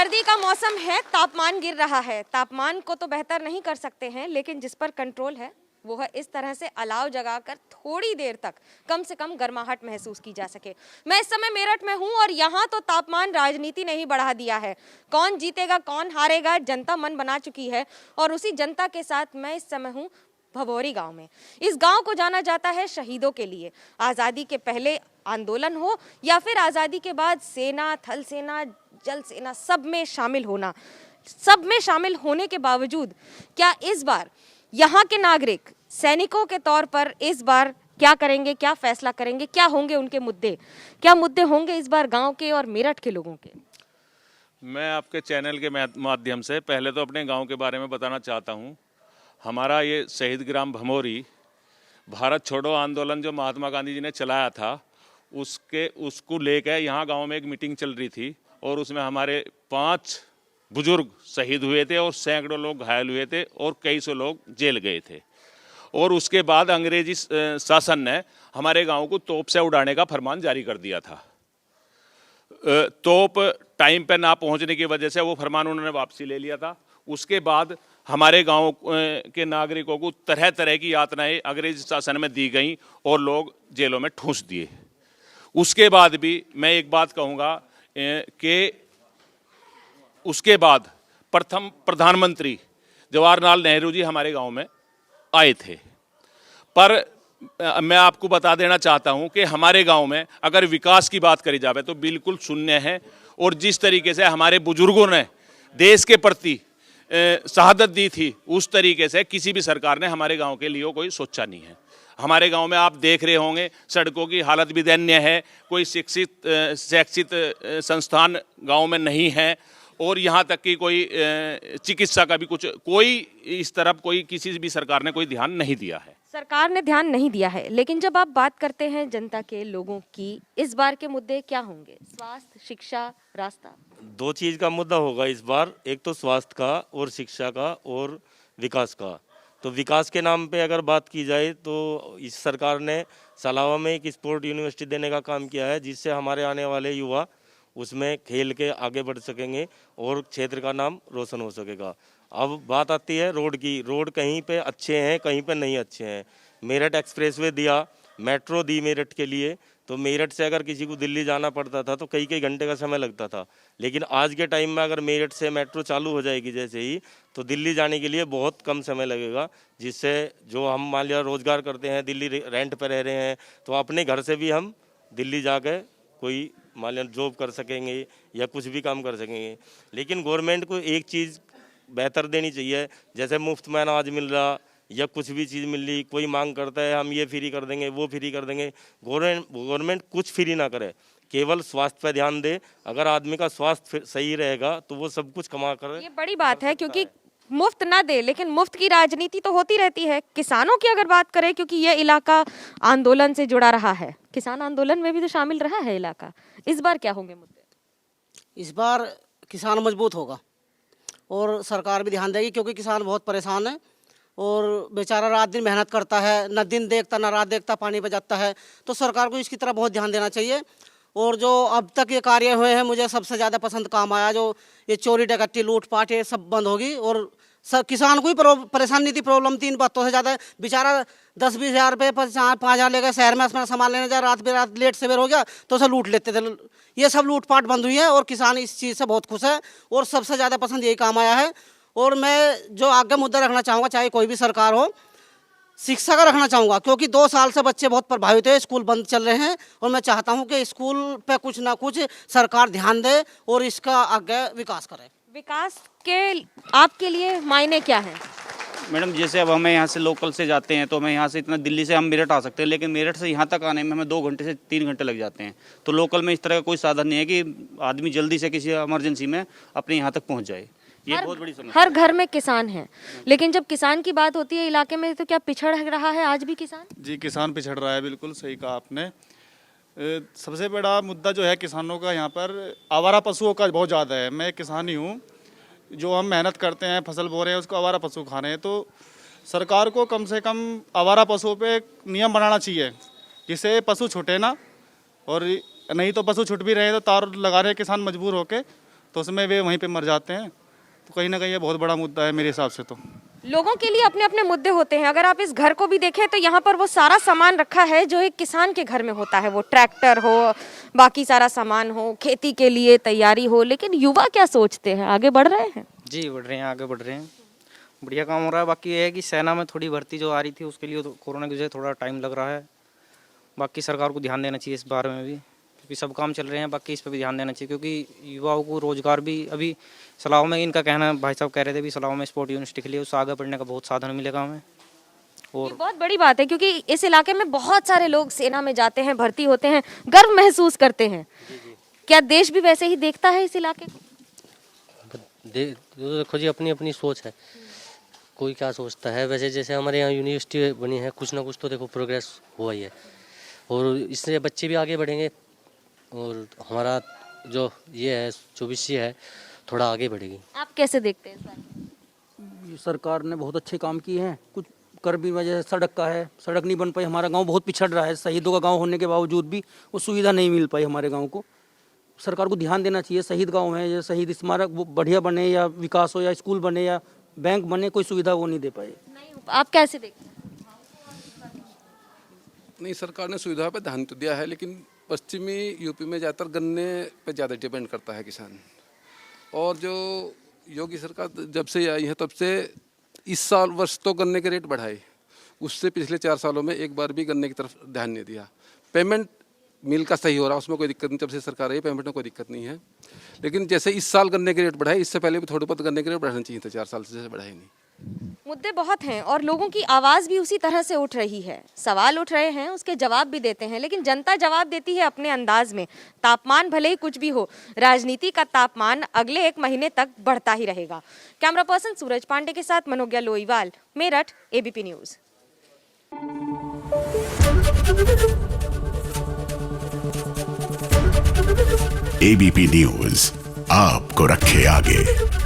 सर्दी का मौसम है, तापमान गिर रहा है। तापमान को तो बेहतर नहीं कर सकते हैं, लेकिन जिस पर कंट्रोल है वो है इस तरह से अलाव जगाकर थोड़ी देर तक कम से कम गर्माहट महसूस की जा सके। मैं इस समय मेरठ में हूं और यहाँ तो तापमान राजनीति ने ही बढ़ा दिया है। कौन जीतेगा कौन हारेगा जनता मन बना चुकी है और उसी जनता के साथ मैं इस समय हूँ भभौरी गांव में। इस गांव को जाना जाता है शहीदों के लिए। आज़ादी के पहले आंदोलन हो या फिर आज़ादी के बाद सेना, थल सेना, जल सेना, सब में शामिल होना, सब में शामिल होने के बावजूद क्या इस बार यहाँ के नागरिक सैनिकों के तौर पर इस बार क्या करेंगे, क्या फैसला करेंगे, क्या होंगे उनके मुद्दे, क्या मुद्दे होंगे इस बार गांव के और मेरठ के लोगों के? मैं आपके चैनल के माध्यम से पहले तो अपने गांव के बारे में बताना चाहता हूं। हमारा ये शहीद ग्राम भमोरी, भारत छोड़ो आंदोलन जो महात्मा गांधी जी ने चलाया था उसको लेकर यहाँ गांव में एक मीटिंग चल रही थी और उसमें हमारे 5 बुजुर्ग शहीद हुए थे और सैकड़ों लोग घायल हुए थे और कई सौ लोग जेल गए थे। और उसके बाद अंग्रेजी शासन ने हमारे गांव को तोप से उड़ाने का फरमान जारी कर दिया था। तोप टाइम पर ना पहुंचने की वजह से वो फरमान उन्होंने वापसी ले लिया था। उसके बाद हमारे गांव के नागरिकों को तरह तरह की यातनाएं अंग्रेजी शासन में दी गई और लोग जेलों में ठूंस दिए। उसके बाद भी मैं एक बात कहूँगा कि उसके बाद प्रथम प्रधानमंत्री जवाहरलाल नेहरू जी हमारे गांव में आए थे। पर मैं आपको बता देना चाहता हूं कि हमारे गांव में अगर विकास की बात करी जाए तो बिल्कुल शून्य है। और जिस तरीके से हमारे बुजुर्गों ने देश के प्रति शहादत दी थी उस तरीके से किसी भी सरकार ने हमारे गांव के लिए कोई सोचा नहीं है। हमारे गांव में आप देख रहे होंगे सड़कों की हालत भी दयनीय है। कोई शैक्षिक संस्थान गांव में नहीं है और यहाँ तक कि कोई चिकित्सा का भी कोई इस तरफ कोई किसी भी सरकार ने कोई ध्यान नहीं दिया है। सरकार ने ध्यान नहीं दिया है, लेकिन जब आप बात करते हैं जनता के लोगों की, इस बार के मुद्दे क्या होंगे? स्वास्थ्य, शिक्षा, रास्ता? 2 चीज़ का मुद्दा होगा इस बार, एक तो स्वास्थ्य का और शिक्षा का और विकास का। तो विकास के नाम पे अगर बात की जाए तो इस सरकार ने सलावा में एक स्पोर्ट यूनिवर्सिटी देने का काम किया है, जिससे हमारे आने वाले युवा उसमें खेल के आगे बढ़ सकेंगे और क्षेत्र का नाम रोशन हो सकेगा। अब बात आती है रोड की। रोड कहीं पे अच्छे हैं, कहीं पे नहीं अच्छे हैं। मेरठ एक्सप्रेसवे दिया, मेट्रो दी मेरठ के लिए, तो मेरठ से अगर किसी को दिल्ली जाना पड़ता था तो कई कई घंटे का समय लगता था। लेकिन आज के टाइम में अगर मेरठ से मेट्रो चालू हो जाएगी जैसे ही, तो दिल्ली जाने के लिए बहुत कम समय लगेगा। जिससे जो हम मान लिया रोजगार करते हैं, दिल्ली रेंट पर रह रहे हैं, तो अपने घर से भी हम दिल्ली जाकर कोई मान लिया जॉब कर सकेंगे या कुछ भी काम कर सकेंगे। लेकिन गवर्नमेंट को एक चीज़ बेहतर देनी चाहिए, जैसे मुफ्त में अनाज मिल रहा या कुछ भी चीज़ मिल रही, कोई मांग करता है हम ये फ्री कर देंगे, वो फ्री कर देंगे। गवर्नमेंट कुछ फ्री ना करे, केवल स्वास्थ्य पर ध्यान दे। अगर आदमी का स्वास्थ्य सही रहेगा तो वो सब कुछ कमा कर। ये बड़ी बात है, क्योंकि मुफ्त ना दे, लेकिन मुफ्त की राजनीति तो होती रहती है। किसानों की अगर बात करें, क्योंकि ये इलाका आंदोलन से जुड़ा रहा है, किसान आंदोलन में भी तो शामिल रहा है इलाका, इस बार क्या होंगे मुद्दे? इस बार किसान मजबूत होगा और सरकार भी ध्यान देगी, क्योंकि किसान बहुत परेशान है और बेचारा रात दिन मेहनत करता है, न दिन देखता न रात देखता, पानी बचाता है। तो सरकार को इसकी तरफ बहुत ध्यान देना चाहिए। और जो अब तक ये कार्य हुए हैं, मुझे सबसे ज़्यादा पसंद काम आया जो ये चोरी डकैती लूटपाट ये सब बंद होगी और किसान को ही परेशानी नहीं थी, प्रॉब्लम 3 बातों से ज़्यादा। बेचारा 10-20 हज़ार रुपये 5,000 लेकर शहर में अपना सामान लेने जाए, रात लेट सवेर हो गया तो उसे लूट लेते थे। ये सब लूटपाट बंद हुई है और किसान इस चीज़ से बहुत खुश है और सबसे ज़्यादा पसंद यही काम आया है। और मैं जो आगे मुद्दा रखना चाहूँगा, चाहे कोई भी सरकार हो, शिक्षा का रखना चाहूँगा, क्योंकि 2 साल से बच्चे बहुत प्रभावित हुए, स्कूल बंद चल रहे हैं और मैं चाहता हूँ कि स्कूल पे कुछ ना कुछ सरकार ध्यान दे और इसका आगे विकास करे। विकास के आपके लिए मायने क्या है? मैडम, जैसे अब हमें यहाँ से लोकल से जाते हैं तो हमें यहाँ से इतना दिल्ली से हम मेरठ आ सकते हैं, लेकिन मेरठ से यहाँ तक आने में हमें 2 घंटे से 3 घंटे लग जाते हैं। तो लोकल में इस तरह का कोई साधन नहीं है कि आदमी जल्दी से किसी इमरजेंसी में अपने यहाँ तक पहुँच जाए। ये बहुत बड़ी समस्या। हर घर में किसान है, लेकिन जब किसान की बात होती है इलाके में, तो क्या पिछड़ रहा है आज भी किसान? जी, किसान पिछड़ रहा है, बिल्कुल सही कहा आपने। सबसे बड़ा मुद्दा जो है किसानों का यहाँ पर आवारा पशुओं का बहुत ज़्यादा है। मैं किसान ही हूँ, जो हम मेहनत करते हैं, फसल बो रहे हैं, उसको आवारा पशु खा रहे हैं। तो सरकार को कम से कम आवारा पशुओं पे नियम बनाना चाहिए जिससे पशु छूटे ना, और नहीं तो पशु छूट भी रहे तो तार लगा रहे किसान मजबूर होके, तो उसमें वे वहीं पे मर जाते हैं। तो कहीं ना कहीं ये बहुत बड़ा मुद्दा है मेरे हिसाब से। तो लोगों के लिए अपने अपने मुद्दे होते हैं। अगर आप इस घर को भी देखें तो यहाँ पर वो सारा सामान रखा है जो एक किसान के घर में होता है, वो ट्रैक्टर हो, बाकी सारा सामान हो, खेती के लिए तैयारी हो। लेकिन युवा क्या सोचते हैं, आगे बढ़ रहे हैं? जी बढ़ रहे हैं, आगे बढ़ रहे हैं, बढ़िया काम हो रहा है। बाकी ये है कि सेना में थोड़ी भर्ती जो आ रही थी उसके लिए तो कोरोना की वजह से थोड़ा टाइम लग रहा है। बाकी सरकार को ध्यान देना चाहिए इस बारे में भी, क्योंकि सब काम चल रहे हैं, बाकी इस पर भी ध्यान देना चाहिए, क्योंकि युवाओं को रोजगार भी अभी सलाव में, इनका कहना भाई साहब कह रहे थे भी सलाव में स्पोर्ट यूनिवर्सिटी के लिए उससे आगे बढ़ने का बहुत साधन मिलेगा हमें। ये बहुत बड़ी बात है क्योंकि इस इलाके में बहुत सारे लोग सेना में जाते हैं, भर्ती होते हैं, गर्व महसूस करते हैं। क्या देश भी वैसे ही देखता है इस इलाके को? देखो जी, अपनी अपनी सोच है, कोई क्या सोचता है। वैसे जैसे हमारे यहाँ यूनिवर्सिटी बनी है, कुछ ना कुछ तो देखो प्रोग्रेस हुआ ही है, और इससे बच्चे भी आगे बढ़ेंगे और हमारा जो ये है जो विषय है थोड़ा आगे बढ़ेगी। आप कैसे देखते हैं इस बारे? सरकार ने बहुत अच्छे काम किए हैं, कुछ कर भी वजह सड़क का है, सड़क नहीं बन पाई, हमारा गांव बहुत पिछड़ रहा है, शहीदों का गांव होने के बावजूद भी वो सुविधा नहीं मिल पाई हमारे गांव को। सरकार को ध्यान देना चाहिए, शहीद गांव है, या शहीद स्मारक वो बढ़िया बने, या विकास हो, या स्कूल बने, या बैंक बने, कोई सुविधा वो नहीं दे पाए। नहीं, आप कैसे देखते हैं? नहीं, सरकार ने सुविधा पर ध्यान तो दिया है, लेकिन पश्चिमी यूपी में ज़्यादातर गन्ने पे ज़्यादा डिपेंड करता है किसान। और जो योगी सरकार जब से आई है तब से इस साल वर्ष तो गन्ने के रेट बढ़ाए, उससे पिछले 4 सालों में एक बार भी गन्ने की तरफ ध्यान नहीं दिया। पेमेंट मिल का सही हो रहा है, उसमें कोई दिक्कत नहीं, जब से सरकार आई पेमेंट में कोई दिक्कत नहीं है। लेकिन जैसे इस साल गन्ने के रेट बढ़ाए, इससे पहले भी थोड़े बहुत गन्ने के रेट बढ़ाना चाहिए था, 4 साल से बढ़ाए नहीं। मुद्दे बहुत हैं और लोगों की आवाज भी उसी तरह से उठ रही है, सवाल उठ रहे हैं, उसके जवाब भी देते हैं, लेकिन जनता जवाब देती है अपने अंदाज में। तापमान भले ही कुछ भी हो, राजनीति का तापमान अगले 1 महीने तक बढ़ता ही रहेगा। कैमरा पर्सन सूरज पांडे के साथ Manogya Loiwal, Meerut, ABP news. ABP news आपको रखे आगे।